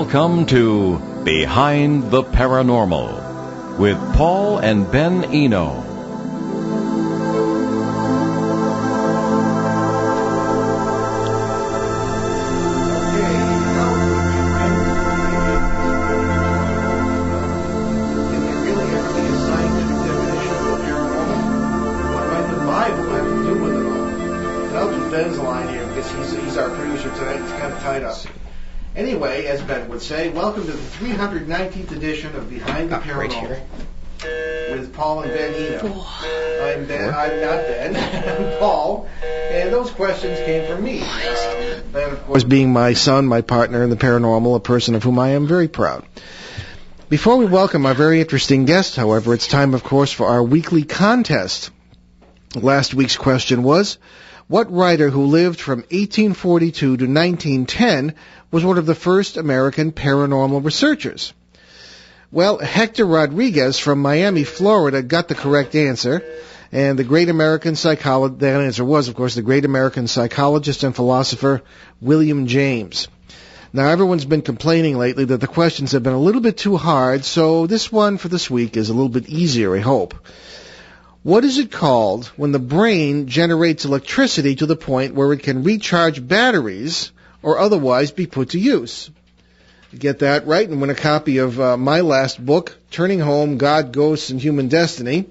Welcome to Behind the Paranormal with Paul and Ben Eno. He's our producer tonight. He's kind of tied up. Anyway, as Ben would say, welcome to the 319th edition of Behind the Paranormal with Paul and Ben Eno. I'm Ben. I'm not Ben. I'm Paul. And those questions came from me. Ben, of course, being my son, my partner in the paranormal, a person of whom I am very proud. Before we welcome our very interesting guest, however, it's time, of course, for our weekly contest. Last week's question was, what writer who lived from 1842 to 1910 was one of the first American paranormal researchers? Well, Hector Rodriguez from Miami, Florida, got the correct answer, and the great American psychologist, that answer was, of course, the great American psychologist and philosopher William James. Now, everyone's been complaining lately that the questions have been a little bit too hard, so this one for this week is a little bit easier, I hope. What is it called when the brain generates electricity to the point where it can recharge batteries or otherwise be put to use? Get that right and win a copy of my last book, Turning Home, God, Ghosts, and Human Destiny.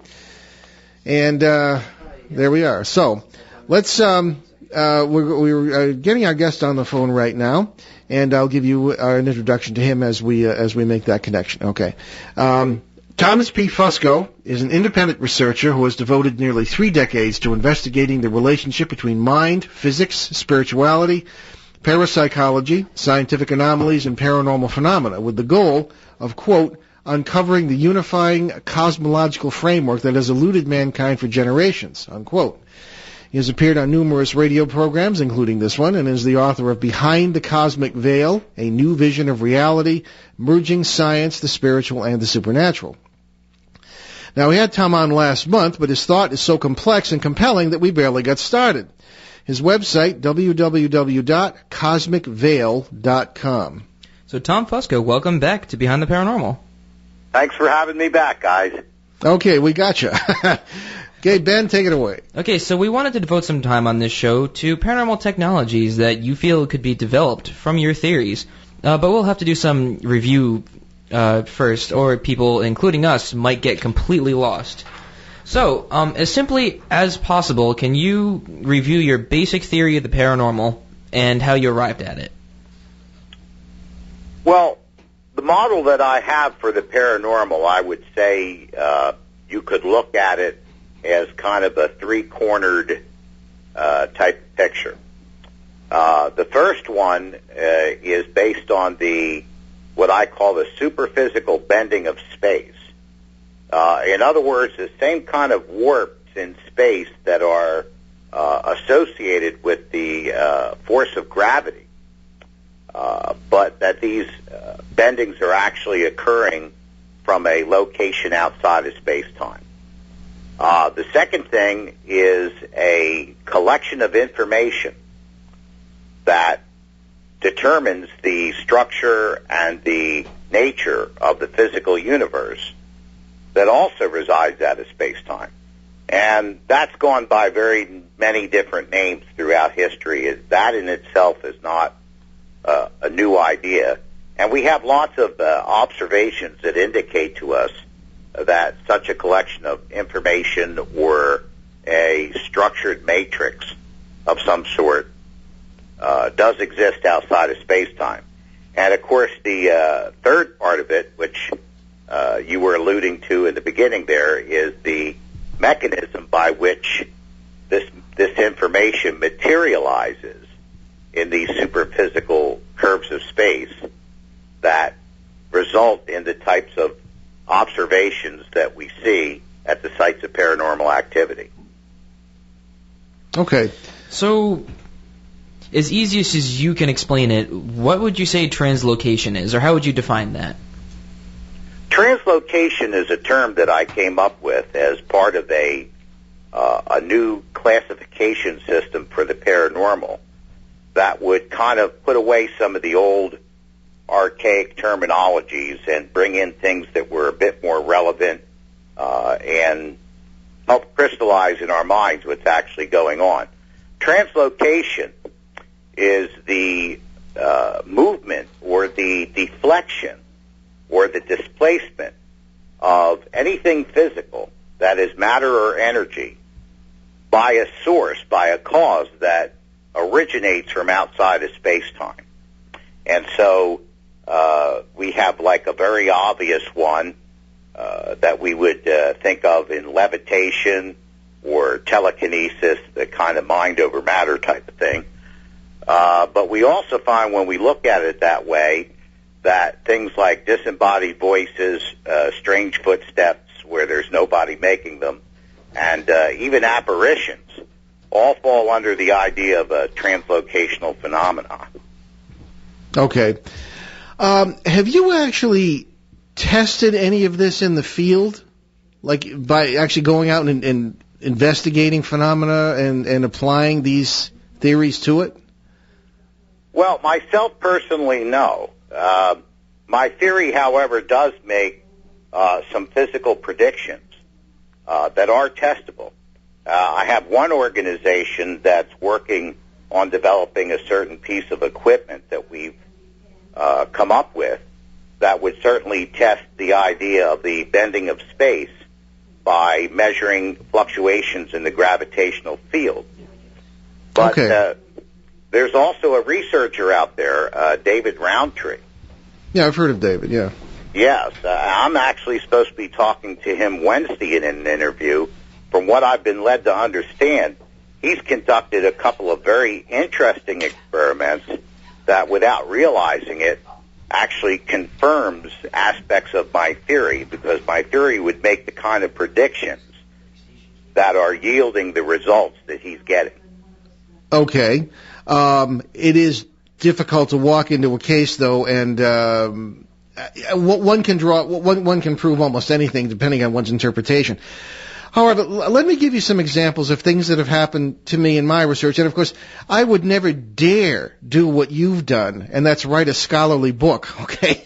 And there we are. So let's we're getting our guest on the phone right now, and I'll give you an introduction to him as we make that connection. Okay. Thomas P. Fusco is an independent researcher who has devoted nearly 3 decades to investigating the relationship between mind, physics, spirituality, parapsychology, scientific anomalies, and paranormal phenomena, with the goal of, quote, uncovering the unifying cosmological framework that has eluded mankind for generations, unquote. He has appeared on numerous radio programs, including this one, and is the author of Behind the Cosmic Veil, A New Vision of Reality, Merging Science, the Spiritual, and the Supernatural. Now, we had Tom on last month, but his thought is so complex and compelling that we barely got started. His website, www.cosmicveil.com. So, Tom Fusco, welcome back to Behind the Paranormal. Thanks for having me back, guys. Okay, we got you. Okay, Ben, take it away. Okay, so we wanted to devote some time on this show to paranormal technologies that you feel could be developed from your theories. But we'll have to do some review first, or people, including us, might get completely lost. So, as simply as possible, can you review your basic theory of the paranormal and how you arrived at it? Well, the model that I have for the paranormal, I would say you could look at it as kind of a three-cornered type picture. The first one is based on what I call the superphysical bending of space. In other words, the same kind of warps in space that are associated with the force of gravity, but that these bendings are actually occurring from a location outside of space-time. The second thing is a collection of information that determines the structure and the nature of the physical universe that also resides out of space-time. And that's gone by very many different names throughout history. That in itself is not a new idea. And we have lots of observations that indicate to us that such a collection of information or a structured matrix of some sort does exist outside of space-time. And, of course, the third part of it, which you were alluding to in the beginning there, is the mechanism by which this information materializes in these superphysical curves of space that result in the types of observations that we see at the sites of paranormal activity. Okay. So, as easiest as you can explain it, what would you say translocation is, or how would you define that? Translocation is a term that I came up with as part of a new classification system for the paranormal that would kind of put away some of the old archaic terminologies and bring in things that were a bit more relevant and help crystallize in our minds what's actually going on. Translocation is the movement or the deflection or the displacement of anything physical, that is matter or energy, by a source, by a cause that originates from outside of space-time. And so we have like a very obvious one that we would think of in levitation or telekinesis, the kind of mind over matter type of thing. But we also find when we look at it that way that things like disembodied voices, strange footsteps where there's nobody making them, and even apparitions all fall under the idea of a translocational phenomenon. Okay. Have you actually tested any of this in the field? Like by actually going out and investigating phenomena and applying these theories to it? Well, myself personally, no. My theory, however, does make some physical predictions that are testable. I have one organization that's working on developing a certain piece of equipment that we've come up with that would certainly test the idea of the bending of space by measuring fluctuations in the gravitational field. But there's also a researcher out there, David Roundtree. Yeah, I've heard of David, yeah. Yes, I'm actually supposed to be talking to him Wednesday in an interview. From what I've been led to understand, he's conducted a couple of very interesting experiments that, without realizing it, actually confirms aspects of my theory, because my theory would make the kind of predictions that are yielding the results that he's getting. Okay. It is difficult to walk into a case, though, and one can prove almost anything depending on one's interpretation. However, let me give you some examples of things that have happened to me in my research. And, of course, I would never dare do what you've done, and that's write a scholarly book, okay?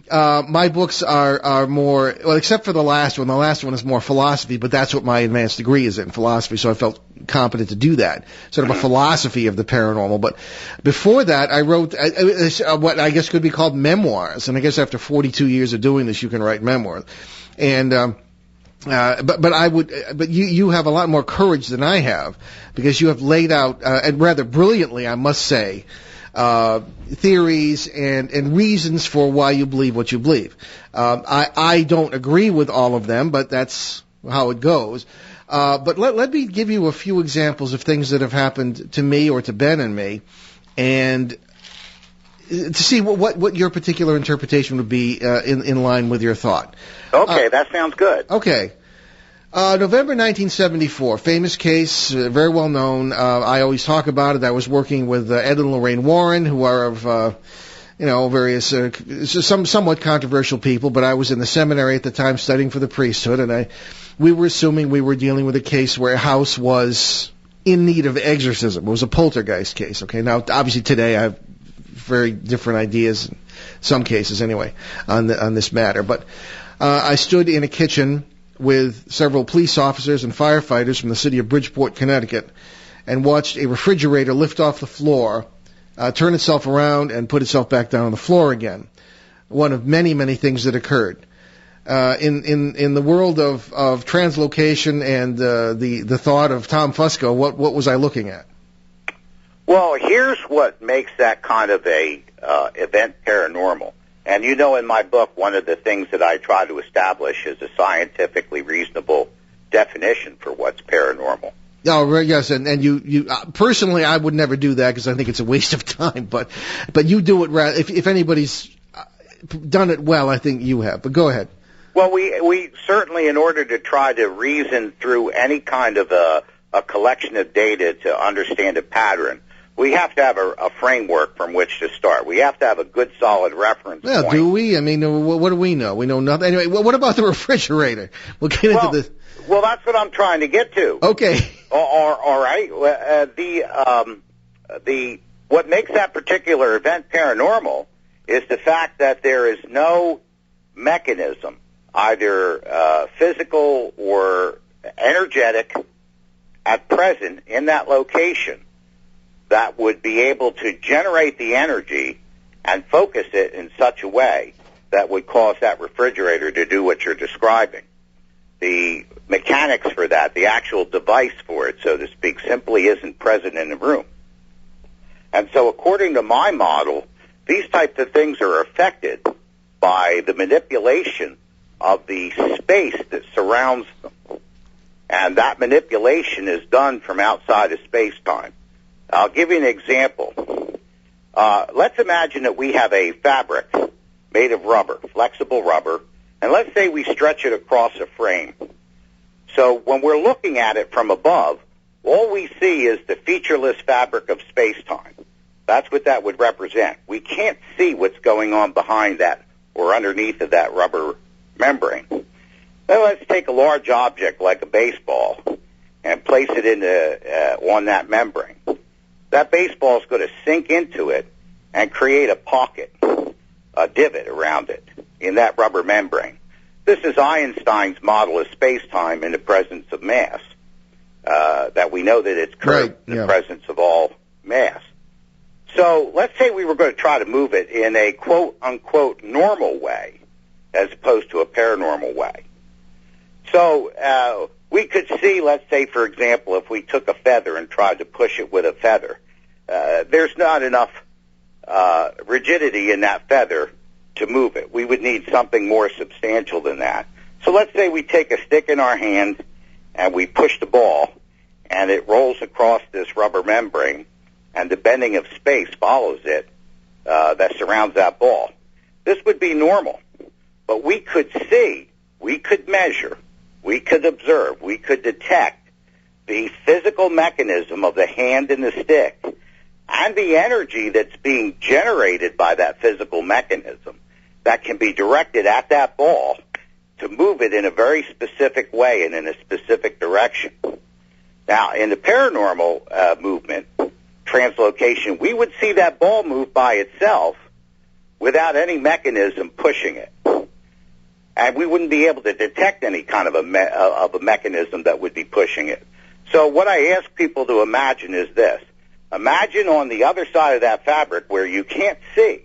My books are more, well, except for the last one. The last one is more philosophy, but that's what my advanced degree is in, philosophy, so I felt competent to do that. Sort of a philosophy of the paranormal. But before that, I wrote what I guess could be called memoirs. And I guess after 42 years of doing this, you can write memoirs. And but you have a lot more courage than I have, because you have laid out, and rather brilliantly, I must say, theories and reasons for why you believe what you believe. I don't agree with all of them, but that's how it goes. But let me give you a few examples of things that have happened to me or to Ben and me, and to see what your particular interpretation would be in line with your thought. Okay, that sounds good. Okay. November 1974, famous case, very well known. I always talk about it. I was working with Ed and Lorraine Warren, who are of, various, somewhat controversial people, but I was in the seminary at the time studying for the priesthood, and we were assuming we were dealing with a case where a house was in need of exorcism. It was a poltergeist case, okay? Now, obviously today I have very different ideas, in some cases anyway, on this matter, but I stood in a kitchen with several police officers and firefighters from the city of Bridgeport, Connecticut, and watched a refrigerator lift off the floor, turn itself around, and put itself back down on the floor again. One of many, many things that occurred. In the world of translocation and the thought of Tom Fusco, what was I looking at? Well, here's what makes that kind of a event paranormal. And you know, in my book, one of the things that I try to establish is a scientifically reasonable definition for what's paranormal. Oh, yes, and you personally, I would never do that because I think it's a waste of time. But you do it rather. If anybody's done it well, I think you have. But go ahead. Well, we certainly, in order to try to reason through any kind of a collection of data to understand a pattern, we have to have a framework from which to start. We have to have a good, solid reference point. Well, do we? I mean, what do we know? We know nothing. Anyway, what about the refrigerator? We'll get into this. Well, that's what I'm trying to get to. Okay. All right. What makes that particular event paranormal is the fact that there is no mechanism, either physical or energetic, at present in that location that would be able to generate the energy and focus it in such a way that would cause that refrigerator to do what you're describing. The mechanics for that, the actual device for it, so to speak, simply isn't present in the room. And so according to my model, these types of things are affected by the manipulation of the space that surrounds them. And that manipulation is done from outside of space-time. I'll give you an example. Let's imagine that we have a fabric made of rubber, flexible rubber, and let's say we stretch it across a frame. So when we're looking at it from above, all we see is the featureless fabric of space-time. That's what that would represent. We can't see what's going on behind that or underneath of that rubber membrane. Now let's take a large object like a baseball and place it on that membrane. That baseball is going to sink into it and create a pocket, a divot around it in that rubber membrane. This is Einstein's model of space-time in the presence of mass, that we know that it's curved in the presence of all mass. So let's say we were going to try to move it in a quote-unquote normal way as opposed to a paranormal way. So we could see, let's say, for example, if we took a feather and tried to push it with a feather, there's not enough rigidity in that feather to move it. We would need something more substantial than that. So let's say we take a stick in our hand and we push the ball, and it rolls across this rubber membrane, and the bending of space follows it that surrounds that ball. This would be normal, but we could see, we could measure, we could observe, we could detect the physical mechanism of the hand and the stick and the energy that's being generated by that physical mechanism that can be directed at that ball to move it in a very specific way and in a specific direction. Now, in the paranormal movement, translocation, we would see that ball move by itself without any mechanism pushing it. And we wouldn't be able to detect any kind of a mechanism that would be pushing it. So what I ask people to imagine is this. Imagine on the other side of that fabric where you can't see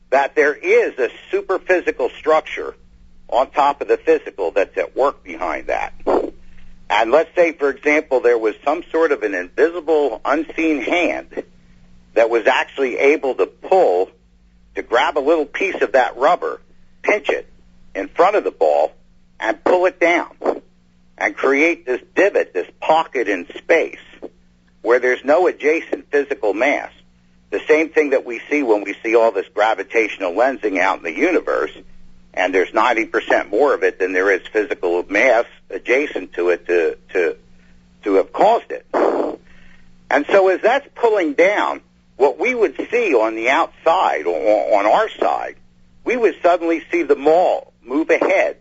that there is a super-physical structure on top of the physical that's at work behind that. And let's say, for example, there was some sort of an invisible, unseen hand that was actually able to pull, to grab a little piece of that rubber, pinch it in front of the ball, and pull it down, and create this divot, this pocket in space, where there's no adjacent physical mass. The same thing that we see when we see all this gravitational lensing out in the universe, and there's 90% more of it than there is physical mass adjacent to it to have caused it. And so as that's pulling down, what we would see on the outside, or on our side, we would suddenly see the ball move ahead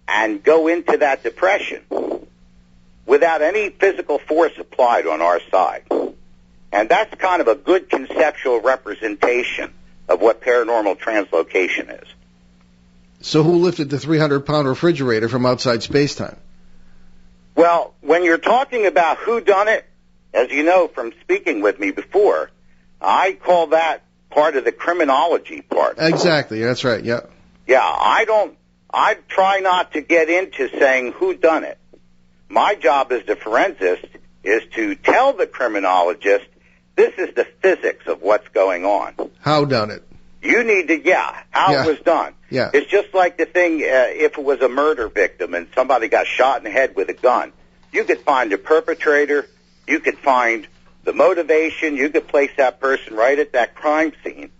and go into that depression without any physical force applied on our side. And that's kind of a good conceptual representation of what paranormal translocation is. So who lifted the 300-pound refrigerator from outside space-time? Well, when you're talking about who done it, as you know from speaking with me before, I call that part of the criminology part. Exactly, that's right, yeah. Yeah, I try not to get into saying who done it. My job as the forensist is to tell the criminologist this is the physics of what's going on. How done it? You need to, how it was done. Yeah. It's just like the thing, if it was a murder victim and somebody got shot in the head with a gun, you could find the perpetrator, you could find the motivation, you could place that person right at that crime scene.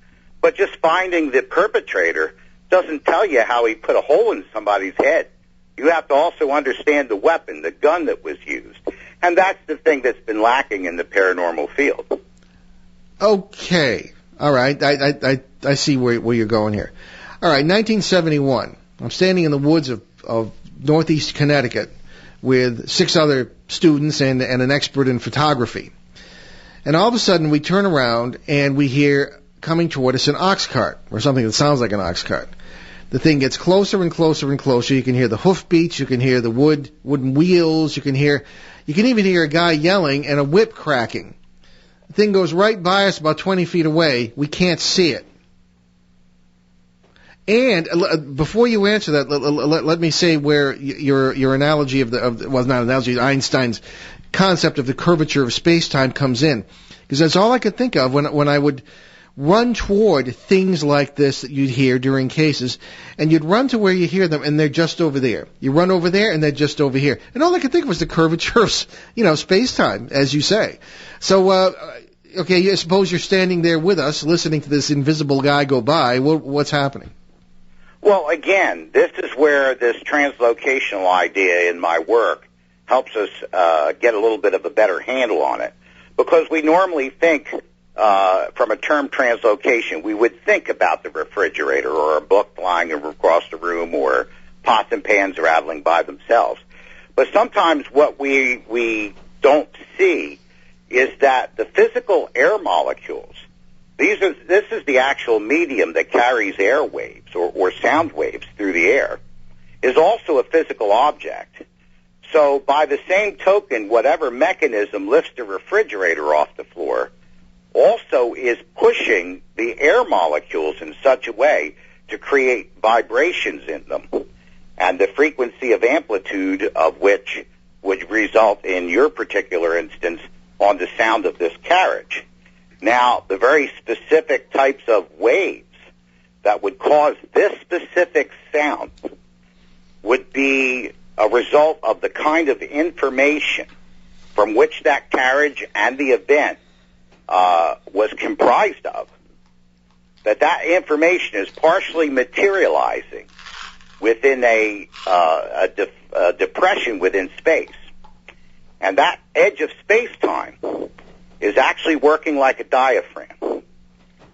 But just finding the perpetrator doesn't tell you how he put a hole in somebody's head. You have to also understand the weapon, the gun that was used. And that's the thing that's been lacking in the paranormal field. Okay. All right. I see where you're going here. All right. 1971. I'm standing in the woods of northeast Connecticut with 6 other students and an expert in photography. And all of a sudden we turn around and we hear coming toward us, an ox cart, or something that sounds like an ox cart. The thing gets closer and closer and closer. You can hear the hoof beats, you can hear the wooden wheels, you can even hear a guy yelling and a whip cracking. The thing goes right by us about 20 feet away. We can't see it. And before you answer that, let me say where your analogy of well, not analogy, Einstein's concept of the curvature of space-time comes in. Because that's all I could think of when I would run toward things like this that you'd hear during cases, and you'd run to where you hear them, and they're just over there. You run over there, and they're just over here. And all I could think of was the curvature of, space-time, as you say. So, okay, I suppose you're standing there with us, listening to this invisible guy go by. What's happening? Well, again, this is where this translocational idea in my work helps us get a little bit of a better handle on it. Because we normally think, from a term translocation, we would think about the refrigerator or a book flying across the room or pots and pans rattling by themselves. But sometimes what we don't see is that the physical air molecules, this is the actual medium that carries air waves or sound waves through the air, is also a physical object. So by the same token, whatever mechanism lifts the refrigerator off the floor also is pushing the air molecules in such a way to create vibrations in them, and the frequency of amplitude of which would result in your particular instance on the sound of this carriage. Now, the very specific types of waves that would cause this specific sound would be a result of the kind of information from which that carriage and the event was comprised of. That information is partially materializing within a depression within space. And that edge of space-time is actually working like a diaphragm.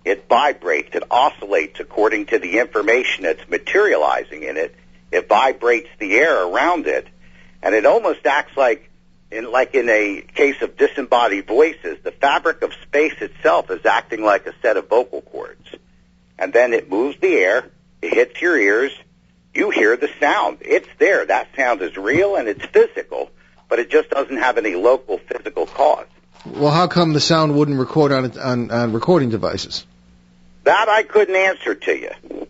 It vibrates, it oscillates according to the information that's materializing in it. It vibrates the air around it, and it almost acts like in a case of disembodied voices, the fabric of space itself is acting like a set of vocal cords. And then it moves the air, it hits your ears, you hear the sound. It's there. That sound is real and it's physical, but it just doesn't have any local physical cause. Well, how come the sound wouldn't record on recording devices? That I couldn't answer to you.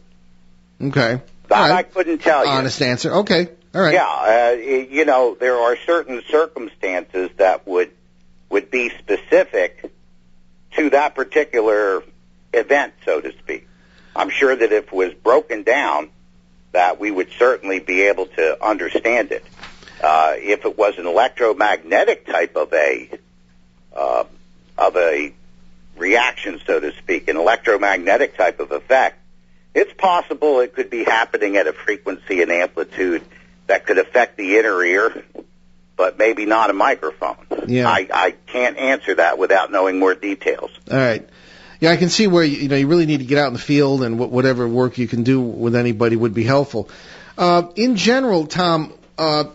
Okay. That I couldn't tell you. Honest answer. Okay. All right. Yeah, there are certain circumstances that would be specific to that particular event, so to speak. I'm sure that if it was broken down, that we would certainly be able to understand it. If it was an electromagnetic type of a reaction, so to speak, an electromagnetic type of effect, it's possible it could be happening at a frequency and amplitude that could affect the inner ear, but maybe not a microphone. Yeah. I can't answer that without knowing more details. All right. Yeah, I can see where you really need to get out in the field, and whatever work you can do with anybody would be helpful. In general, Tom, and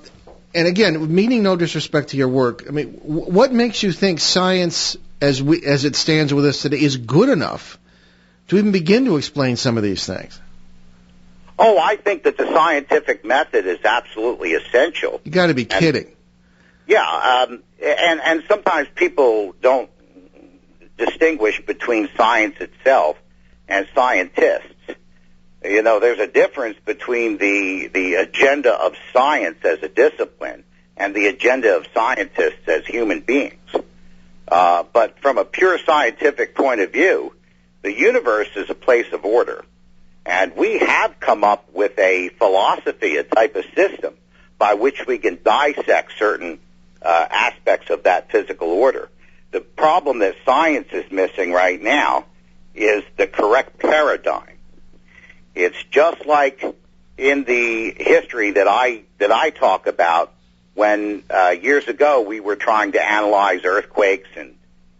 again, meaning no disrespect to your work, I mean, what makes you think science, as it stands with us today, is good enough to even begin to explain some of these things? Oh, I think that the scientific method is absolutely essential. You got to be kidding. Yeah, and sometimes people don't distinguish between science itself and scientists. You know, there's a difference between the agenda of science as a discipline and the agenda of scientists as human beings. But from a pure scientific point of view, the universe is a place of order. And we have come up with a philosophy, a type of system, by which we can dissect certain aspects of that physical order. The problem that science is missing right now is the correct paradigm. It's just like in the history that I talk about when years ago we were trying to analyze earthquakes and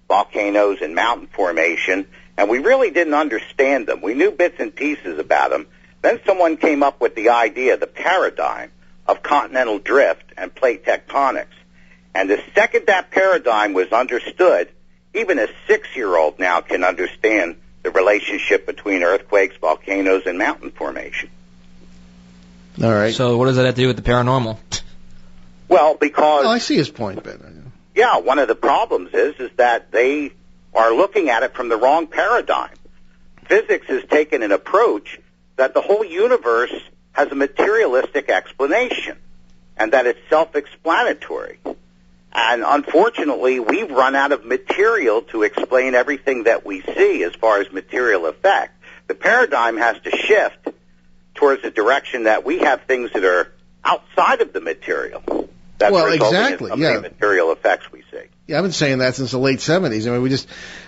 volcanoes and mountain formation, and we really didn't understand them. We knew bits and pieces about them. Then someone came up with the idea, the paradigm of continental drift and plate tectonics. And the second that paradigm was understood, even a 6-year-old now can understand the relationship between earthquakes, volcanoes, and mountain formation. All right. So what does that have to do with the paranormal? Well, because... Oh, I see his point, Ben. Yeah, one of the problems is that they are looking at it from the wrong paradigm. Physics has taken an approach that the whole universe has a materialistic explanation and that it's self-explanatory. And unfortunately, we've run out of material to explain everything that we see as far as material effect. The paradigm has to shift towards the direction that we have things that are outside of the material. That's exactly. In some of the material effects we see. Yeah, I've been saying that since the late 70s. I mean,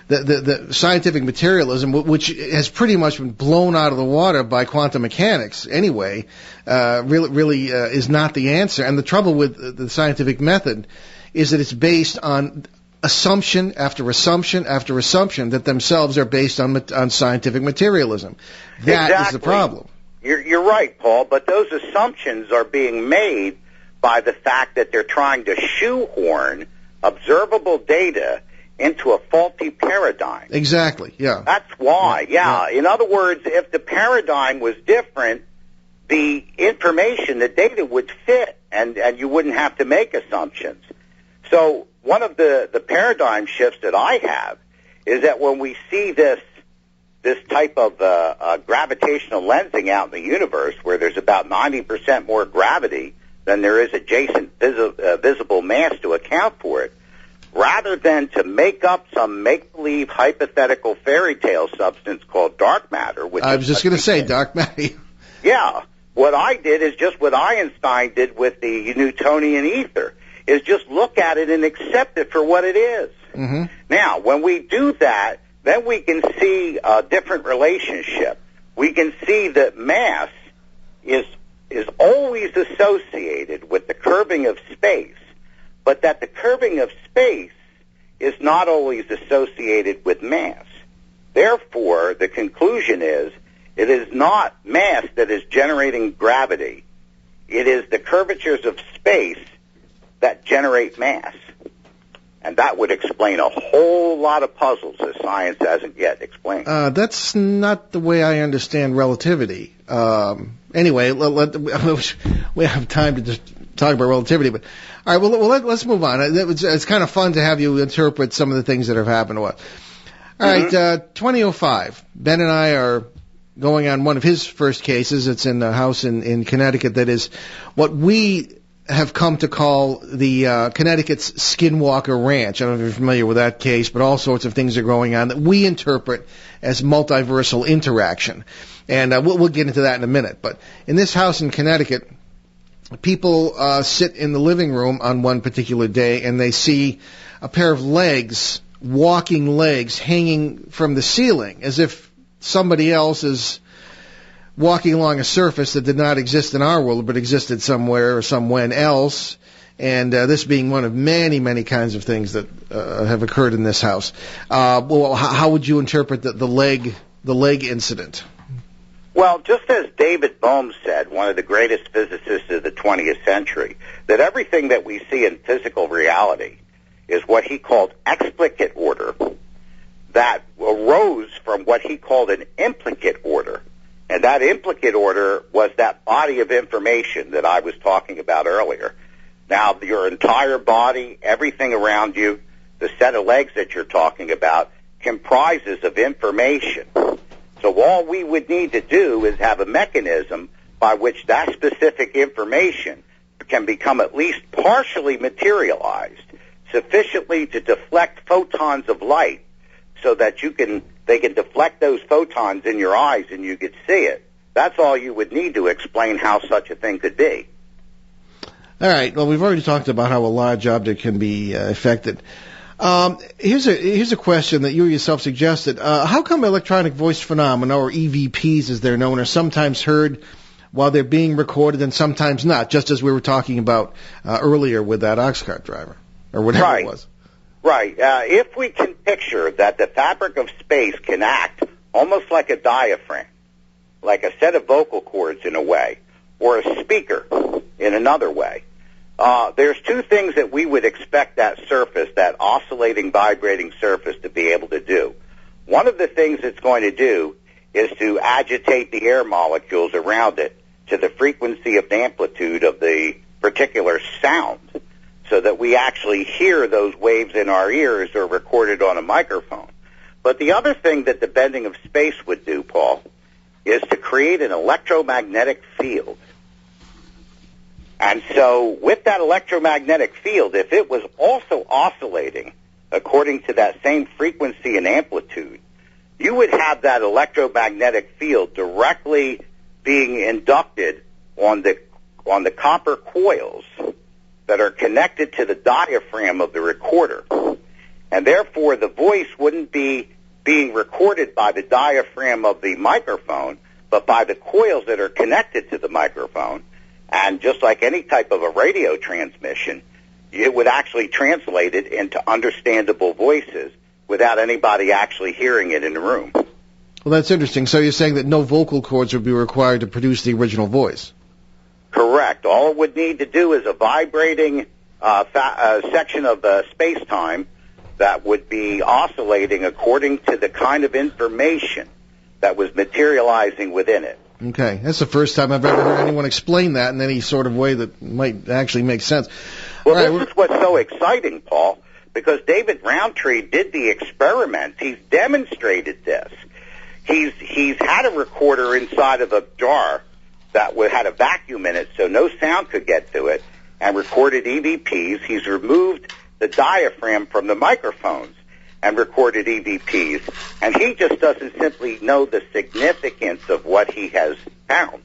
the scientific materialism, which has pretty much been blown out of the water by quantum mechanics anyway, really is not the answer. And the trouble with the scientific method is that it's based on assumption after assumption after assumption that themselves are based on scientific materialism. That is the problem. You're right, Paul, but those assumptions are being made by the fact that they're trying to shoehorn observable data into a faulty paradigm. Exactly, yeah. That's why, yeah. In other words, if the paradigm was different, the information, the data would fit, and you wouldn't have to make assumptions. So one of the paradigm shifts that I have is that when we see this type of gravitational lensing out in the universe, where there's about 90% more gravity than there is adjacent visible mass to account for it, rather than to make up some make-believe hypothetical fairy tale substance called dark matter. Which I was just going to say dark matter. Yeah. What I did is just what Einstein did with the Newtonian ether, is just look at it and accept it for what it is. Mm-hmm. Now, when we do that, then we can see a different relationship. We can see that mass is always associated with the curving of space, but that the curving of space is not always associated with mass. Therefore, the conclusion is it is not mass that is generating gravity. It is the curvatures of space that generate mass. And that would explain a whole lot of puzzles that science hasn't yet explained. That's not the way I understand relativity. Anyway, we have time to just talk about relativity. But all right, well, let's move on. It's kind of fun to have you interpret some of the things that have happened to us. All right, 2005. Ben and I are going on one of his first cases. It's in a house in Connecticut that is what we have come to call the Connecticut's Skinwalker Ranch. I don't know if you're familiar with that case, but all sorts of things are going on that we interpret as multiversal interaction. And we'll get into that in a minute. But in this house in Connecticut, people sit in the living room on one particular day and they see a pair of legs, walking legs, hanging from the ceiling as if somebody else is walking along a surface that did not exist in our world but existed somewhere or somewhen else, and this being one of many, many kinds of things that have occurred in this house. Well, how would you interpret the leg incident? Well, just as David Bohm said, one of the greatest physicists of the 20th century, that everything that we see in physical reality is what he called explicate order that arose from what he called an implicate order. And that implicate order was that body of information that I was talking about earlier. Now, your entire body, everything around you, the set of legs that you're talking about, comprises of information. So all we would need to do is have a mechanism by which that specific information can become at least partially materialized, sufficiently to deflect photons of light so that they can deflect those photons in your eyes and you could see it. That's all you would need to explain how such a thing could be. All right. Well, we've already talked about how a large object can be affected. Here's a question that you yourself suggested. How come electronic voice phenomena, or EVPs as they're known, are sometimes heard while they're being recorded and sometimes not, just as we were talking about earlier with that ox cart driver, or whatever it was? Right. If we can picture that the fabric of space can act almost like a diaphragm, like a set of vocal cords in a way, or a speaker in another way, there's two things that we would expect that surface, that oscillating, vibrating surface, to be able to do. One of the things it's going to do is to agitate the air molecules around it to the frequency of the amplitude of the particular sound, so that we actually hear those waves in our ears or recorded on a microphone. But the other thing that the bending of space would do, Paul, is to create an electromagnetic field. And so with that electromagnetic field, if it was also oscillating according to that same frequency and amplitude, you would have that electromagnetic field directly being inducted on the copper coils that are connected to the diaphragm of the recorder. And therefore, the voice wouldn't be being recorded by the diaphragm of the microphone, but by the coils that are connected to the microphone. And just like any type of a radio transmission, it would actually translate it into understandable voices without anybody actually hearing it in the room. Well, that's interesting. So you're saying that no vocal cords would be required to produce the original voice? Correct. All it would need to do is a vibrating section of space-time that would be oscillating according to the kind of information that was materializing within it. Okay. That's the first time I've ever heard anyone explain that in any sort of way that might actually make sense. Well, this is what's so exciting, Paul, because David Roundtree did the experiment. He's demonstrated this. He's had a recorder inside of a jar that had a vacuum in it so no sound could get to it, and recorded EVPs. He's removed the diaphragm from the microphones and recorded EVPs. And he just doesn't simply know the significance of what he has found.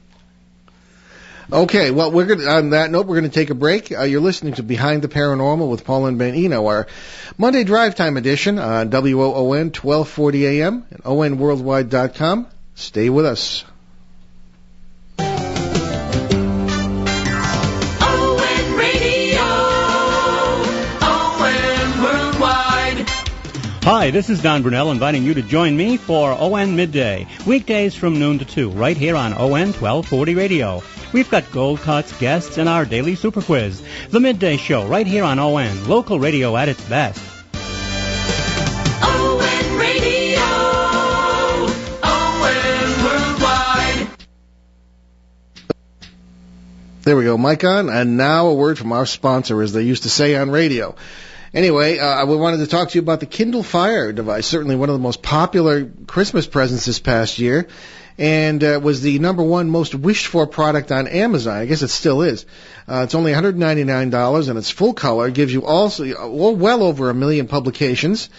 Okay, well, on that note, we're going to take a break. You're listening to Behind the Paranormal with Paul and Ben Eno, our Monday Drive Time edition on WOON 1240 AM and ONWorldwide.com. Stay with us. Hi, this is Don Brunell inviting you to join me for ON Midday, weekdays from noon to 2, right here on ON 1240 Radio. We've got gold cuts, guests, and our daily super quiz. The Midday Show, right here on ON, local radio at its best. ON Radio, ON Worldwide. There we go, mic on, and now a word from our sponsor, as they used to say on radio. Anyway, we wanted to talk to you about the Kindle Fire device, certainly one of the most popular Christmas presents this past year, and was the number one most wished-for product on Amazon. I guess it still is. It's only $199, and it's full color. It gives you well over 1 million publications,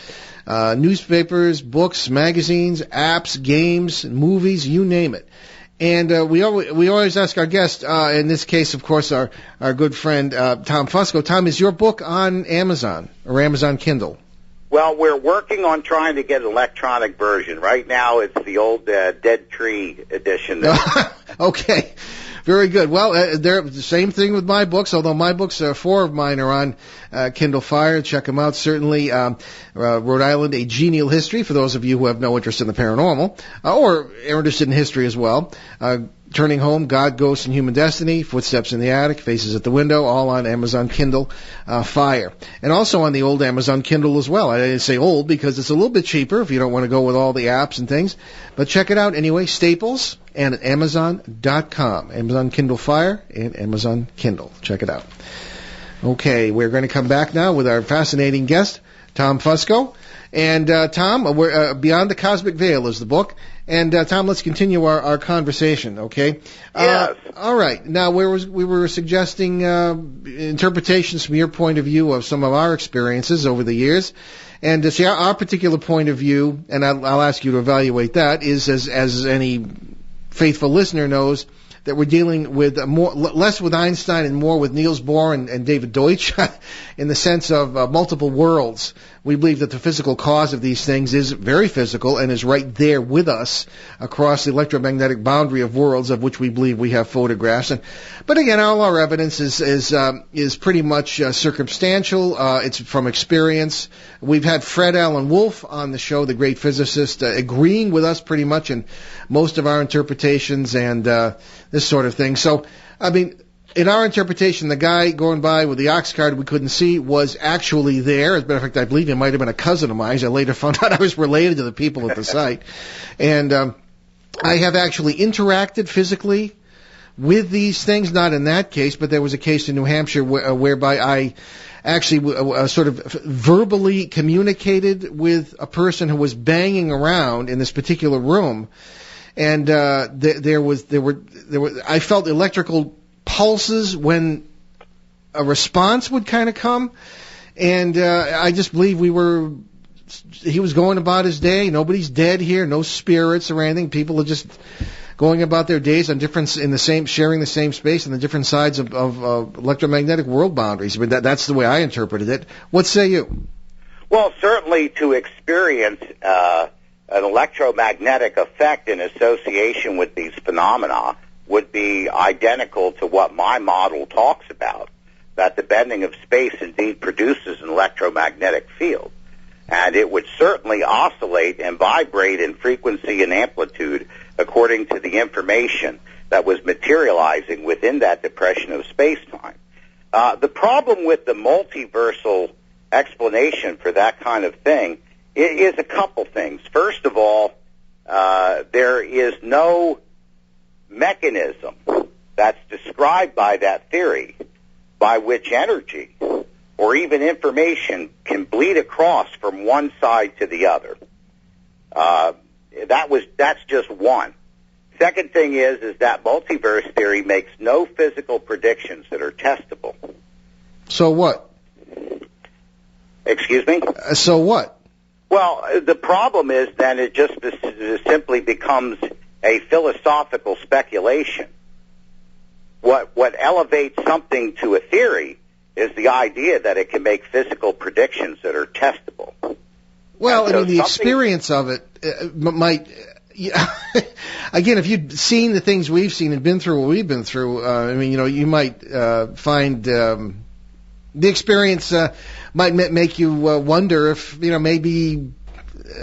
newspapers, books, magazines, apps, games, movies, you name it. And we always ask our guest, in this case, of course, our good friend Tom Fusco. Tom, is your book on Amazon or Amazon Kindle? Well, we're working on trying to get an electronic version. Right now, it's the old Dead Tree edition. Okay. Very good. Well, they're the same thing with my books, although my books, 4 of mine are on Kindle Fire. Check them out. Certainly, Rhode Island, A Genial History, for those of you who have no interest in the paranormal, or are interested in history as well. Turning Home, God, Ghosts, and Human Destiny, Footsteps in the Attic, Faces at the Window, all on Amazon Kindle Fire. And also on the old Amazon Kindle as well. I didn't say old because it's a little bit cheaper if you don't want to go with all the apps and things. But check it out anyway, Staples and at Amazon.com. Amazon Kindle Fire and Amazon Kindle. Check it out. Okay, we're going to come back now with our fascinating guest, Tom Fusco. And Tom, we're, Beyond the Cosmic Veil is the book. And Tom, let's continue our conversation, okay? Yes. All right. Now, we were suggesting interpretations from your point of view of some of our experiences over the years. And to see our particular point of view, and I'll ask you to evaluate that, is as any faithful listener knows, that we're dealing with less with Einstein and more with Niels Bohr and David Deutsch in the sense of multiple worlds. We believe that the physical cause of these things is very physical and is right there with us across the electromagnetic boundary of worlds of which we believe we have photographs. But again, all our evidence is pretty much circumstantial. It's from experience. We've had Fred Alan Wolf on the show, the great physicist, agreeing with us pretty much in most of our interpretations and this sort of thing. So, I mean, in our interpretation, the guy going by with the ox cart we couldn't see was actually there. As a matter of fact, I believe he might have been a cousin of mine. I later found out I was related to the people at the site. And I have actually interacted physically with these things, not in that case, but there was a case in New Hampshire whereby I actually sort of verbally communicated with a person who was banging around in this particular room. And I felt electrical pulses when a response would kind of come, and I just believe he was going about his day. Nobody's dead here, no spirits or anything. People are just going about their days on sharing the same space on the different sides of electromagnetic world boundaries. I mean, that's the way I interpreted it. What say you? Well, certainly to experience an electromagnetic effect in association with these phenomena would be identical to what my model talks about, that the bending of space indeed produces an electromagnetic field. And it would certainly oscillate and vibrate in frequency and amplitude according to the information that was materializing within that depression of space-time. The problem with the multiversal explanation for that kind of thing is a couple things. First of all, there is no mechanism that's described by that theory by which energy or even information can bleed across from one side to the other. That's just one. Second thing is that multiverse theory makes no physical predictions that are testable. So what? Excuse me? So what? Well, the problem is then it just simply becomes a philosophical speculation. What elevates something to a theory is the idea that it can make physical predictions that are testable. Well, I mean, the experience of it might... Again, if you've seen the things we've seen and been through what we've been through, I mean, you might find the experience might make you wonder if, maybe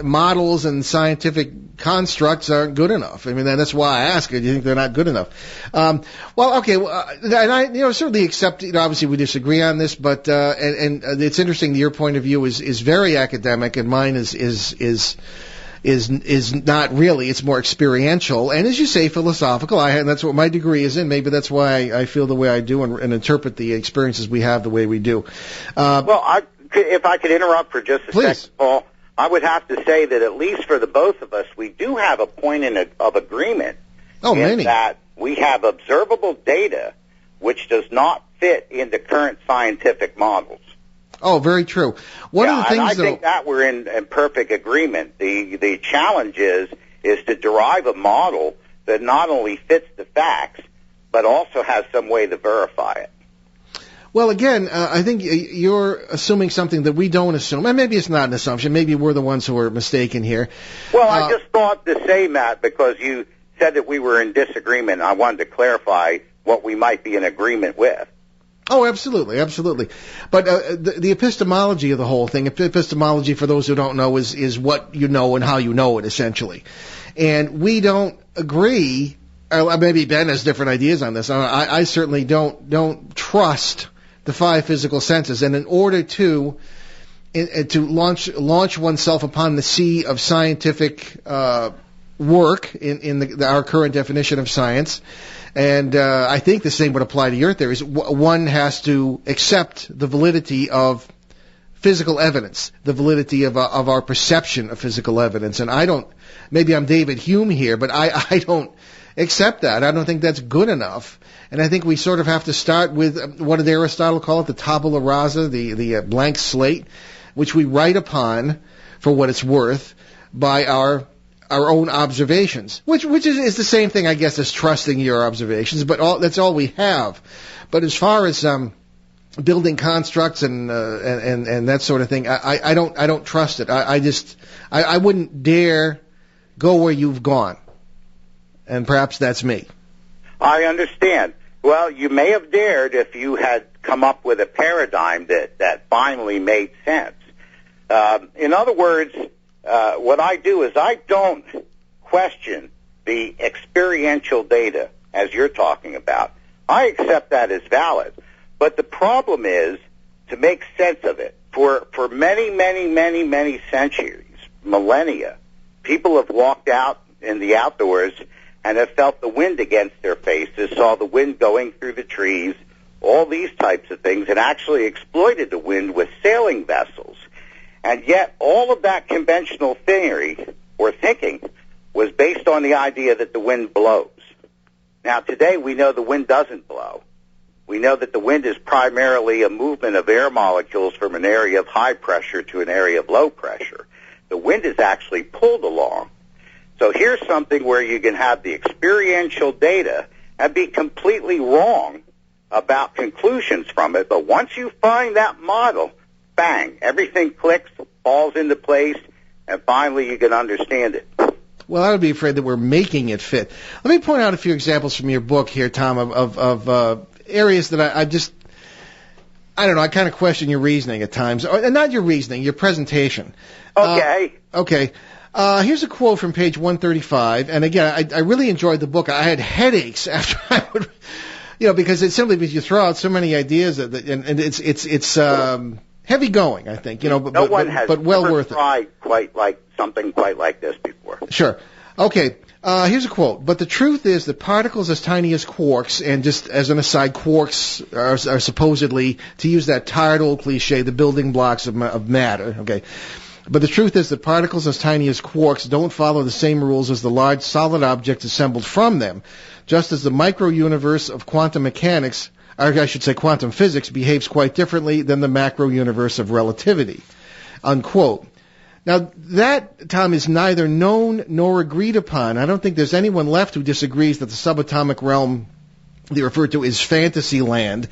models and scientific constructs aren't good enough. I mean, that's why I ask you. Do you think they're not good enough? Well, okay, and I, certainly accept. Obviously we disagree on this, but and it's interesting that your point of view is very academic, and mine is not really. It's more experiential, and as you say, philosophical. And that's what my degree is in. Maybe that's why I feel the way I do and interpret the experiences we have the way we do. Well, if I could interrupt for just a second, Paul. I would have to say that at least for the both of us, we do have a point of agreement in that we have observable data which does not fit into current scientific models. Oh, very true. One of the things, and I think that we're in perfect agreement. The challenge is to derive a model that not only fits the facts, but also has some way to verify it. Well, again, I think you're assuming something that we don't assume. And maybe it's not an assumption. Maybe we're the ones who are mistaken here. Well, I just thought to say, Matt, because you said that we were in disagreement, I wanted to clarify what we might be in agreement with. Oh, absolutely, absolutely. But the epistemology of the whole thing, epistemology, for those who don't know, is what you know and how you know it, essentially. And we don't agree. Maybe Ben has different ideas on this. I certainly don't trust the five physical senses, and in order to launch oneself upon the sea of scientific work in our current definition of science, and I think the same would apply to your theories, one has to accept the validity of physical evidence, the validity of our perception of physical evidence. And I don't, maybe I'm David Hume here, but I don't accept that. I don't think that's good enough. And I think we sort of have to start with, what did Aristotle call it, the tabula rasa, the blank slate, which we write upon, for what it's worth, by our own observations, which is the same thing, I guess, as trusting your observations, but that's all we have. But as far as building constructs and that sort of thing, I don't trust it. I wouldn't dare go where you've gone, and perhaps that's me. I understand. Well, you may have dared if you had come up with a paradigm that finally made sense. In other words, what I do is I don't question the experiential data, as you're talking about. I accept that as valid. But the problem is to make sense of it. For many, many, many, many centuries, millennia, people have walked out in the outdoors and have felt the wind against their faces, saw the wind going through the trees, all these types of things, and actually exploited the wind with sailing vessels. And yet all of that conventional theory or thinking was based on the idea that the wind blows. Now, today we know the wind doesn't blow. We know that the wind is primarily a movement of air molecules from an area of high pressure to an area of low pressure. The wind is actually pulled along. So here's something where you can have the experiential data and be completely wrong about conclusions from it. But once you find that model, bang, everything clicks, falls into place, and finally you can understand it. Well, I would be afraid that we're making it fit. Let me point out a few examples from your book here, Tom, of areas that I don't know, I kind of question your reasoning at times. Or, not your reasoning, your presentation. Okay. Okay. Here's a quote from page 135, and again, I really enjoyed the book. I had headaches after I would, because it's simply because you throw out so many ideas, and it's heavy going, I think, No one has well ever worth it. tried something quite like this before. Sure. Okay. Here's a quote. But the truth is that particles as tiny as quarks, and just as an aside, quarks are supposedly, to use that tired old cliche, the building blocks of matter. Okay. But the truth is that particles as tiny as quarks don't follow the same rules as the large solid objects assembled from them, just as the micro-universe of quantum mechanics, or I should say quantum physics, behaves quite differently than the macro-universe of relativity. Unquote. Now, that, Tom, is neither known nor agreed upon. I don't think there's anyone left who disagrees that the subatomic realm they refer to is fantasy land.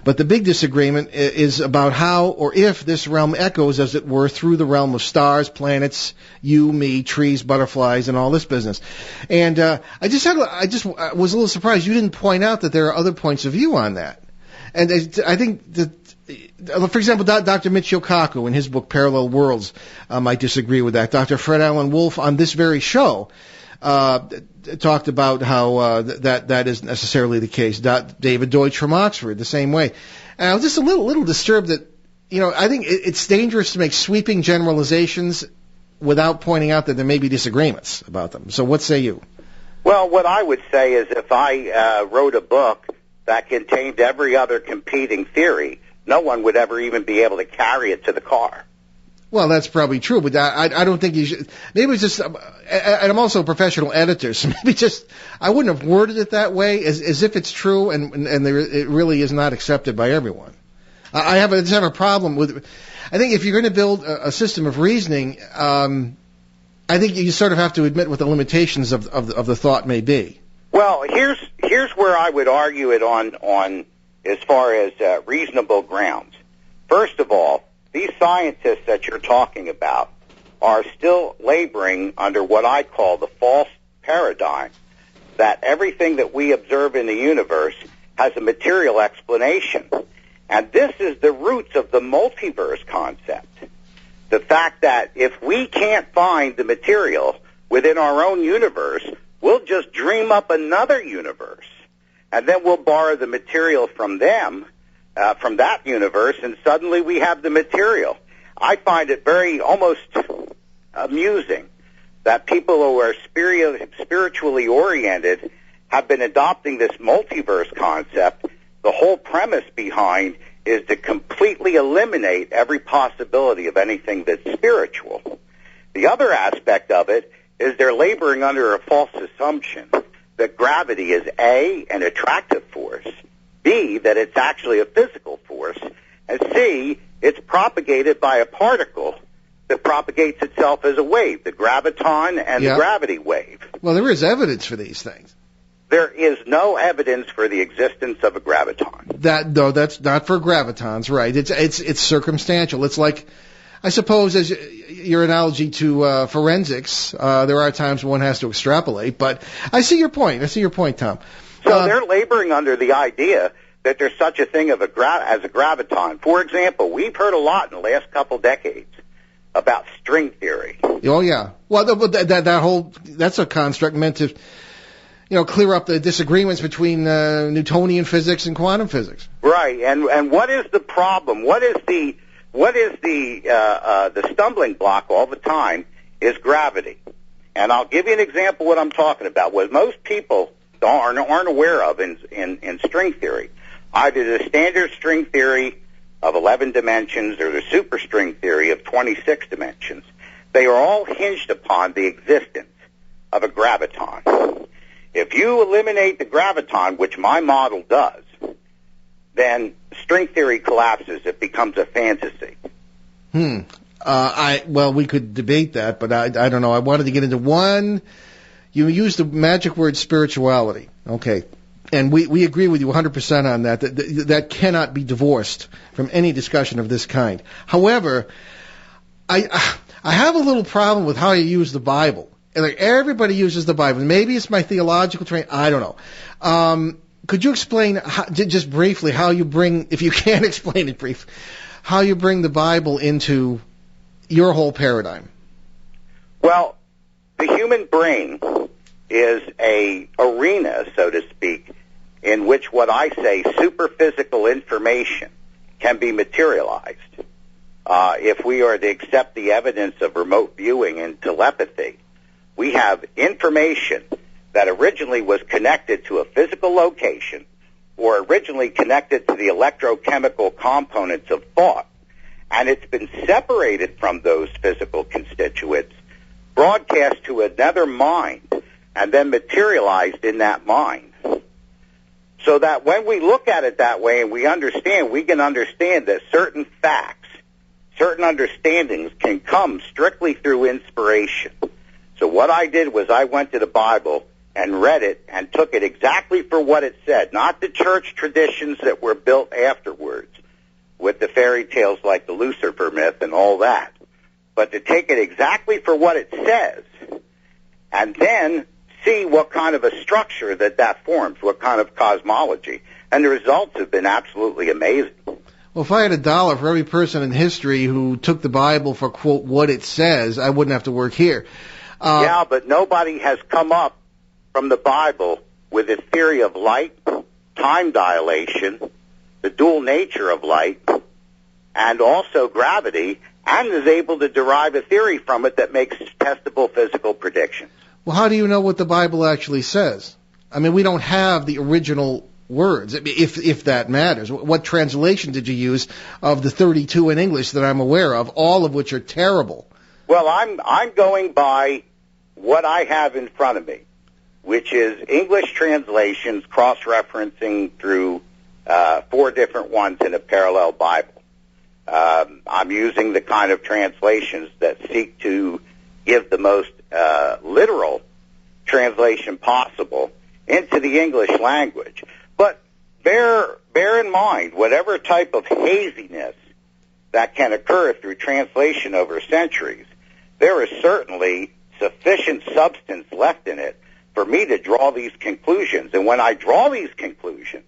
But the big disagreement is about how or if this realm echoes, as it were, through the realm of stars, planets, you, me, trees, butterflies, and all this business. And I was a little surprised you didn't point out that there are other points of view on that. And I think that, for example, Dr. Michio Kaku in his book Parallel Worlds might disagree with that. Dr. Fred Alan Wolf on this very show talked about how that isn't necessarily the case. David Deutsch from Oxford, the same way. And I was just a little disturbed that, I think it's dangerous to make sweeping generalizations without pointing out that there may be disagreements about them. So what say you? Well, what I would say is if I wrote a book that contained every other competing theory, no one would ever even be able to carry it to the car. Well, that's probably true, but I don't think you should. Maybe it's just, and I'm also a professional editor, so maybe I wouldn't have worded it that way, as if it's true, and it really is not accepted by everyone. I just have a problem with. I think if you're going to build a system of reasoning, I think you sort of have to admit what the limitations of the thought may be. Well, here's where I would argue it on as far as reasonable grounds. First of all, these scientists that you're talking about are still laboring under what I call the false paradigm that everything that we observe in the universe has a material explanation. And this is the roots of the multiverse concept. The fact that if we can't find the material within our own universe, we'll just dream up another universe. And then we'll borrow the material from them, from that universe, and suddenly we have the material. I find it very almost amusing that people who are spiritually oriented have been adopting this multiverse concept. The whole premise behind is to completely eliminate every possibility of anything that's spiritual. The other aspect of it is they're laboring under a false assumption that gravity is A, an attractive force, B, that it's actually a physical force, and C, it's propagated by a particle that propagates itself as a wave, the graviton and the gravity wave. Well, there is evidence for these things. There is no evidence for the existence of a graviton. That's not for gravitons, right? It's circumstantial. It's like, I suppose, as your analogy to forensics, there are times when one has to extrapolate, but I see your point. Tom. So they're laboring under the idea that there's such a thing as a graviton. For example, we've heard a lot in the last couple decades about string theory. Oh yeah. Well, that's a construct meant to. clear up the disagreements between Newtonian physics and quantum physics. Right. And what is the problem? What is the stumbling block all the time is gravity. And I'll give you an example of what I'm talking about. What most people aren't aware of in string theory, either the standard string theory of 11 dimensions or the superstring theory of 26 dimensions, they are all hinged upon the existence of a graviton. If you eliminate the graviton, which my model does, then string theory collapses. It becomes a fantasy. Well, we could debate that, but I don't know. I wanted to get into one. You used the magic word spirituality. Okay. And we agree with you 100% on that. That cannot be divorced from any discussion of this kind. However, I have a little problem with how you use the Bible. Like, everybody uses the Bible. Maybe it's my theological training. I don't know. Could you explain just briefly how you bring, if you can explain it brief, how you bring the Bible into your whole paradigm? Well, the human brain is a arena, so to speak, in which what I say superphysical information can be materialized. If we are to accept the evidence of remote viewing and telepathy, we have information that originally was connected to a physical location or originally connected to the electrochemical components of thought, and it's been separated from those physical constituents, broadcast to another mind, and then materialized in that mind. So that when we look at it that way and we can understand that certain facts, certain understandings can come strictly through inspiration. So what I did was I went to the Bible and read it and took it exactly for what it said, not the church traditions that were built afterwards with the fairy tales like the Lucifer myth and all that, but to take it exactly for what it says and then see what kind of a structure that forms, what kind of cosmology. And the results have been absolutely amazing. Well, if I had $1 for every person in history who took the Bible for, quote, what it says, I wouldn't have to work here. Yeah, but nobody has come up from the Bible with a theory of light, time dilation, the dual nature of light, and also gravity, and is able to derive a theory from it that makes testable physical predictions. Well, how do you know what the Bible actually says? I mean, we don't have the original words, if that matters. What translation did you use of the 32 in English that I'm aware of, all of which are terrible? Well, I'm going by what I have in front of me, which is English translations cross-referencing through 4 different ones in a parallel Bible. I'm using the kind of translations that seek to give the most literal translation possible into the English language. But bear in mind, whatever type of haziness that can occur through translation over centuries, there is certainly sufficient substance left in it for me to draw these conclusions. And when I draw these conclusions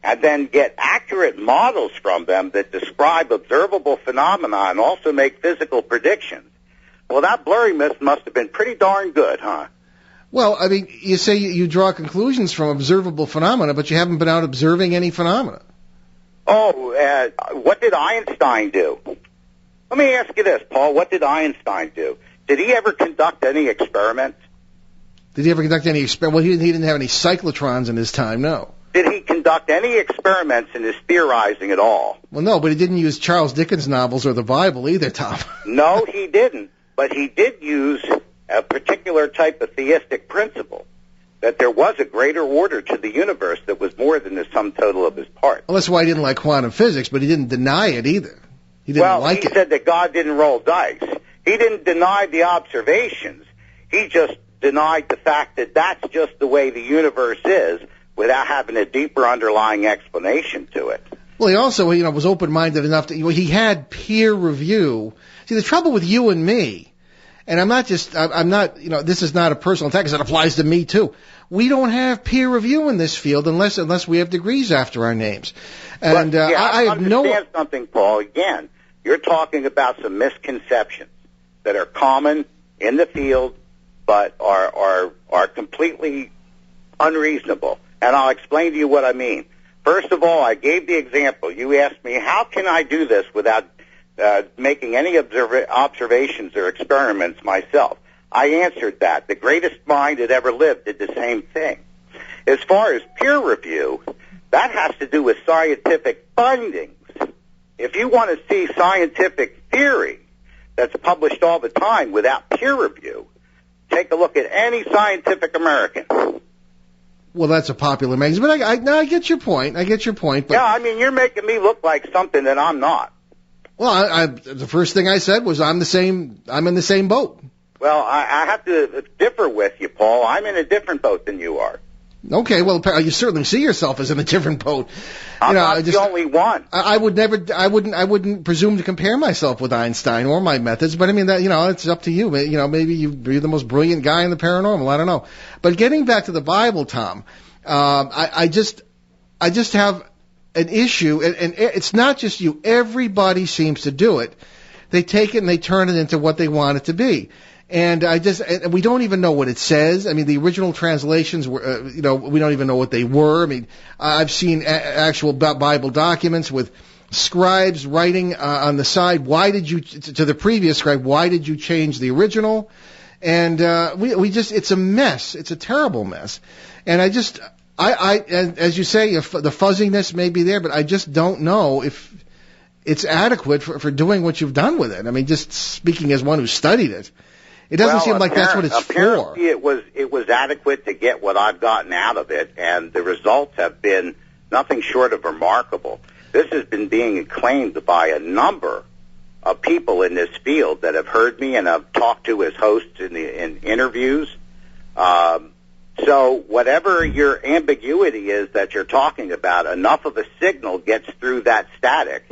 and then get accurate models from them that describe observable phenomena and also make physical predictions, well, that blurriness must have been pretty darn good, huh? Well, I mean, you say you draw conclusions from observable phenomena, but you haven't been out observing any phenomena. Oh, what did Einstein do? Let me ask you this, Paul. What did Einstein do? Did he ever conduct any experiments? Did he ever conduct any experiments? Well, he didn't have any cyclotrons in his time, no. Did he conduct any experiments in his theorizing at all? Well, no, but he didn't use Charles Dickens novels or the Bible either, Tom. No, he didn't. But he did use a particular type of theistic principle, that there was a greater order to the universe that was more than the sum total of his parts. Well, that's why he didn't like quantum physics, but he didn't deny it either. He didn't like it. He said that God didn't roll dice. He didn't deny the observations. He just denied the fact that that's just the way the universe is without having a deeper underlying explanation to it. Well, he also, was open-minded enough to, he had peer review. See, the trouble with you and me, and I'm not, this is not a personal attack because it applies to me too. We don't have peer review in this field unless we have degrees after our names. And I have no... understand something, Paul. Again, you're talking about some misconceptions that are common in the field, but are completely unreasonable. And I'll explain to you what I mean. First of all, I gave the example. You asked me, how can I do this without making any observations or experiments myself? I answered that. The greatest mind that ever lived did the same thing. As far as peer review, that has to do with scientific findings. If you want to see scientific theory that's published all the time without peer review, take a look at any Scientific American. Well, that's a popular magazine, but I get your point. I get your point. But yeah, I mean, you're making me look like something that I'm not. Well, the first thing I said was I'm in the same boat. Well, I have to differ with you, Paul. I'm in a different boat than you are. Okay, well, you certainly see yourself as in a different boat. I'm not the only one. I wouldn't presume to compare myself with Einstein or my methods, but I mean that, it's up to you. Maybe you're the most brilliant guy in the paranormal. I don't know. But getting back to the Bible, Tom, I just have an issue, and it's not just you. Everybody seems to do it. They take it and they turn it into what they want it to be. And we don't even know what it says. I mean, the original translations were, we don't even know what they were. I mean, I've seen actual Bible documents with scribes writing on the side, to the previous scribe, why did you change the original? And it's a mess. It's a terrible mess. And as you say, the fuzziness may be there, but I just don't know if it's adequate for doing what you've done with it. I mean, just speaking as one who studied it. It doesn't seem like that's what it's for. Apparently it was adequate to get what I've gotten out of it, and the results have been nothing short of remarkable. This has been being acclaimed by a number of people in this field that have heard me and I've talked to as hosts in interviews. So whatever your ambiguity is that you're talking about, enough of a signal gets through that static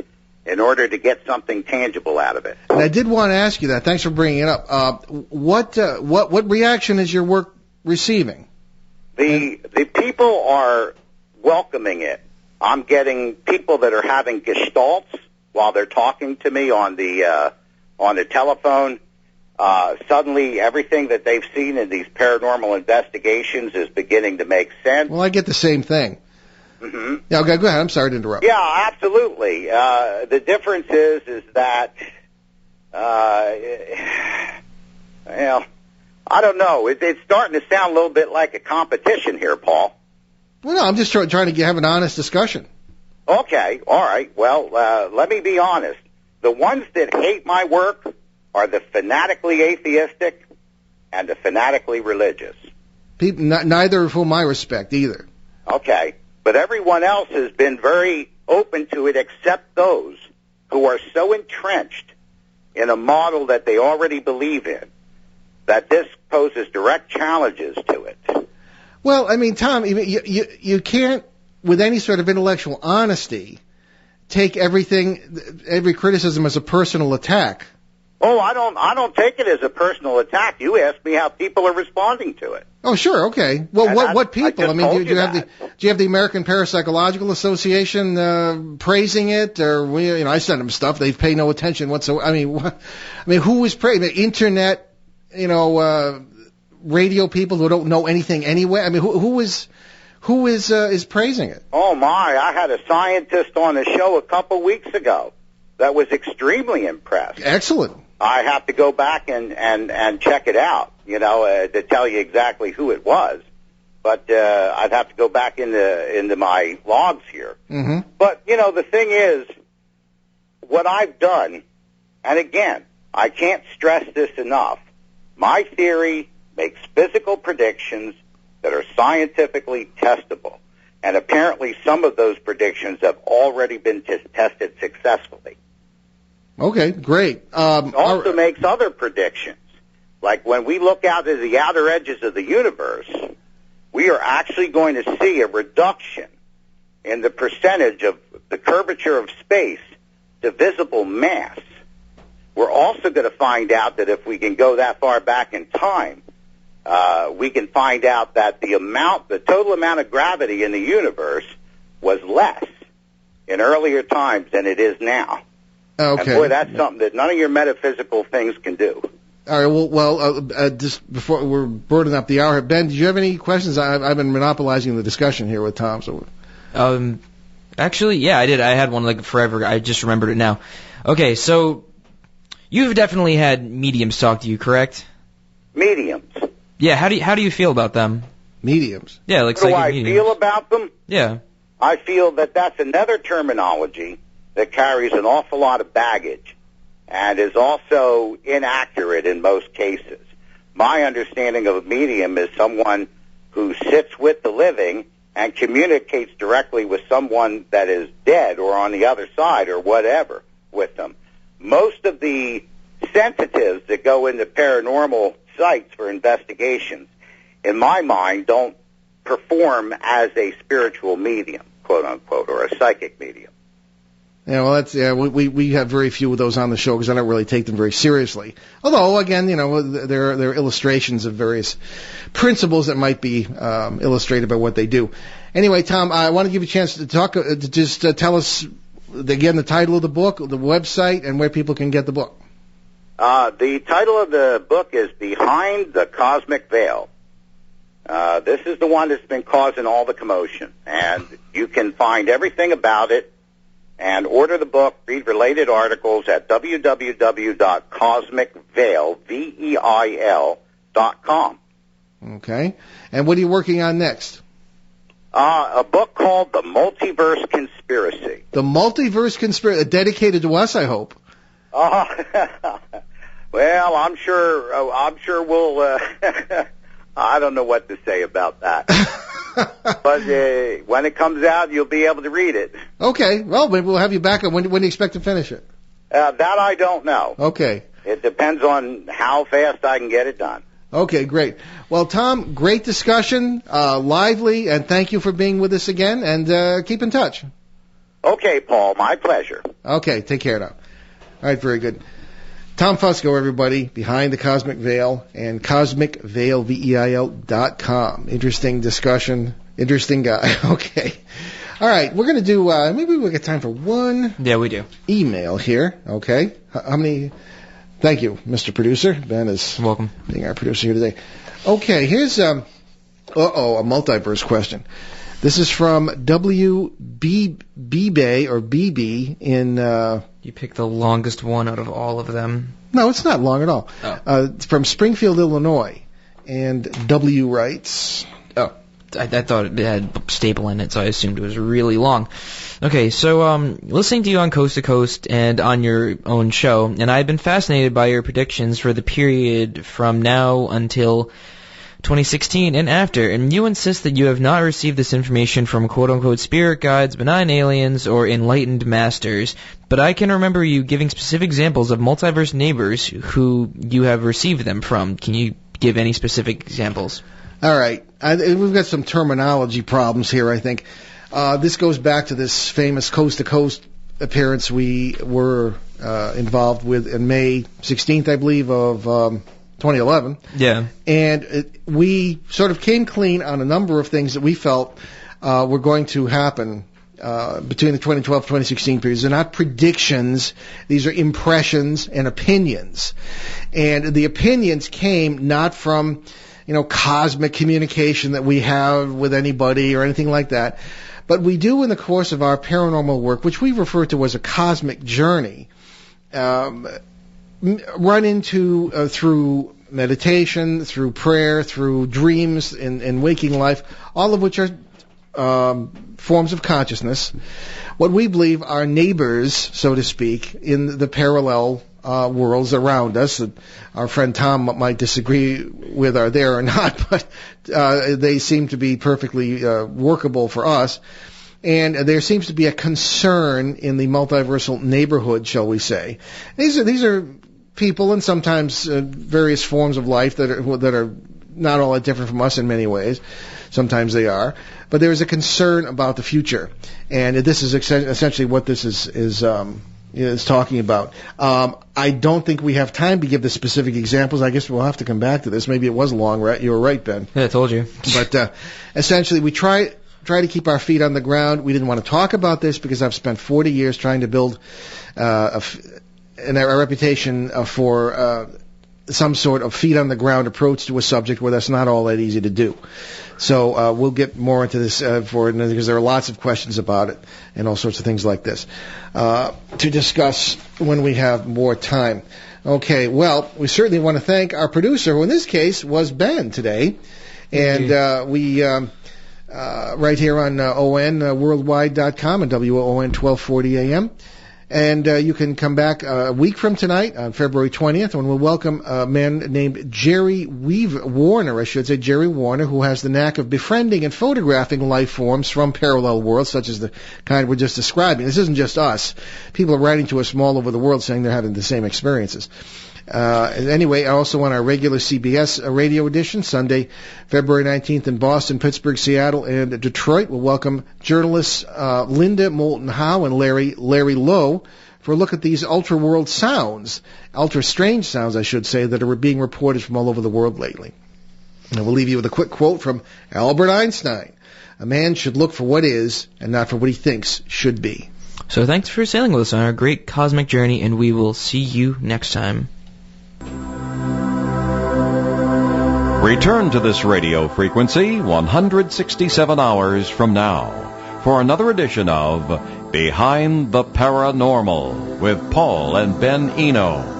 in order to get something tangible out of it. And I did want to ask you that. Thanks for bringing it up. What reaction is your work receiving? The people are welcoming it. I'm getting people that are having gestalts while they're talking to me on the telephone. Suddenly, everything that they've seen in these paranormal investigations is beginning to make sense. Well, I get the same thing. Mm-hmm. Yeah, okay, go ahead. I'm sorry to interrupt. Yeah, absolutely. The difference is that, I don't know. It's starting to sound a little bit like a competition here, Paul. Well, no, I'm just trying to have an honest discussion. Okay, all right. Well, let me be honest. The ones that hate my work are the fanatically atheistic and the fanatically religious. People, neither of whom I respect either. Okay. But everyone else has been very open to it except those who are so entrenched in a model that they already believe in that this poses direct challenges to it. Well, I mean, Tom, you can't, with any sort of intellectual honesty, take every criticism as a personal attack. Oh, I don't take it as a personal attack. You asked me how people are responding to it. Oh, sure, okay. Well, what people? I mean, do you have the American Parapsychological Association praising it, or I send them stuff. They pay no attention whatsoever. I mean, who is praising the internet? Radio people who don't know anything anyway. I mean, who is praising it? Oh my! I had a scientist on the show a couple weeks ago that was extremely impressed. Excellent. I have to go back and check it out, to tell you exactly who it was. But I'd have to go back into my logs here. Mm-hmm. But, the thing is, what I've done, and again, I can't stress this enough, my theory makes physical predictions that are scientifically testable. And apparently some of those predictions have already been tested successfully. Okay, great. It also makes other predictions. Like when we look out at the outer edges of the universe, we are actually going to see a reduction in the percentage of the curvature of space to visible mass. We're also going to find out that if we can go that far back in time, we can find out that the total amount of gravity in the universe was less in earlier times than it is now. Okay. And boy, that's something that none of your metaphysical things can do. All right. Well, just before we're burning up the hour, Ben, did you have any questions? I've been monopolizing the discussion here with Tom. So. Actually, yeah, I did. I had one like forever. I just remembered it now. Okay, so you've definitely had mediums talk to you, correct? Mediums. Yeah. How do you feel about them? Mediums. Yeah, like What do psychic I mediums. feel about them? Yeah. I feel that that's another terminology that carries an awful lot of baggage and is also inaccurate in most cases. My understanding of a medium is someone who sits with the living and communicates directly with someone that is dead or on the other side or whatever with them. Most of the sensitives that go into paranormal sites for investigations, in my mind, don't perform as a spiritual medium, quote unquote, or a psychic medium. Yeah, well, we have very few of those on the show because I don't really take them very seriously. Although, again, there are illustrations of various principles that might be illustrated by what they do. Anyway, Tom, I want to give you a chance to talk. Just tell us again the title of the book, the website, and where people can get the book. The title of the book is Behind the Cosmic Veil. This is the one that's been causing all the commotion, and you can find everything about it and order the book, read related articles at www.cosmicveil.com. Okay. And what are you working on next? A book called The Multiverse Conspiracy. The Multiverse Conspiracy, dedicated to us, I hope. Well, I'm sure we'll, I don't know what to say about that. But when it comes out, you'll be able to read it. Okay. Well, maybe we'll have you back. When do you expect to finish it? That I don't know. Okay. It depends on how fast I can get it done. Okay, great. Well, Tom, great discussion, lively, and thank you for being with us again, and keep in touch. Okay, Paul, my pleasure. Okay, take care now. All right, very good. Tom Fusco, everybody, Behind the Cosmic Veil, and CosmicVeil.com. Interesting discussion, interesting guy. Okay. All right, we're going to do, maybe we'll get time for one. Yeah, we do. Email here, okay. How many? Thank you, Mr. Producer. Ben is welcome being our producer here today. Okay, here's, a multiverse question. This is from W.B.B. or BB in... You picked the longest one out of all of them. No, it's not long at all. Oh. It's from Springfield, Illinois. And W writes... Oh, I thought it had staple in it, so I assumed it was really long. Okay, so listening to you on Coast to Coast and on your own show, and I've been fascinated by your predictions for the period from now until 2016 and after, and you insist that you have not received this information from quote-unquote spirit guides, benign aliens, or enlightened masters, but I can remember you giving specific examples of multiverse neighbors who you have received them from. Can you give any specific examples? All right. We've got some terminology problems here, I think. This goes back to this famous Coast to Coast appearance we were involved with in May 16th, I believe, of 2011. Yeah. And we sort of came clean on a number of things that we felt were going to happen between the 2012-2016 periods. They're not predictions. These are impressions and opinions. And the opinions came not from, cosmic communication that we have with anybody or anything like that. But we do in the course of our paranormal work, which we refer to as a cosmic journey, run into, through meditation, through prayer, through dreams in waking life, all of which are forms of consciousness, what we believe are neighbors, so to speak, in the parallel worlds around us. Our friend Tom might disagree with are there or not, but they seem to be perfectly workable for us. And there seems to be a concern in the multiversal neighborhood, shall we say. These are people and sometimes various forms of life that are not all that different from us in many ways. Sometimes they are. But there is a concern about the future. And this is essentially what this is talking about. I don't think we have time to give the specific examples. I guess we'll have to come back to this. Maybe it was long, right? You were right, Ben. Yeah, I told you. But essentially, we try to keep our feet on the ground. We didn't want to talk about this because I've spent 40 years trying to build a reputation for some sort of feet-on-the-ground approach to a subject where that's not all that easy to do. So we'll get more into this because there are lots of questions about it and all sorts of things like this to discuss when we have more time. Okay, well, we certainly want to thank our producer, who in this case was Ben today. And we right here on ONWorldwide.com and WON 1240 AM. And you can come back a week from tonight on February 20th when we'll welcome a man named Jerry Warner, Jerry Warner, who has the knack of befriending and photographing life forms from parallel worlds, such as the kind we're just describing. This isn't just us. People are writing to us from all over the world saying they're having the same experiences. Anyway, also on our regular CBS radio edition, Sunday, February 19th in Boston, Pittsburgh, Seattle, and Detroit, we'll welcome journalists Linda Moulton Howe and Larry Lowe for a look at these ultra-world sounds, ultra-strange sounds, I should say, that are being reported from all over the world lately. And we'll leave you with a quick quote from Albert Einstein. A man should look for what is and not for what he thinks should be. So thanks for sailing with us on our great cosmic journey, and we will see you next time. Return to this radio frequency 167 hours from now for another edition of Behind the Paranormal with Paul and Ben Eno.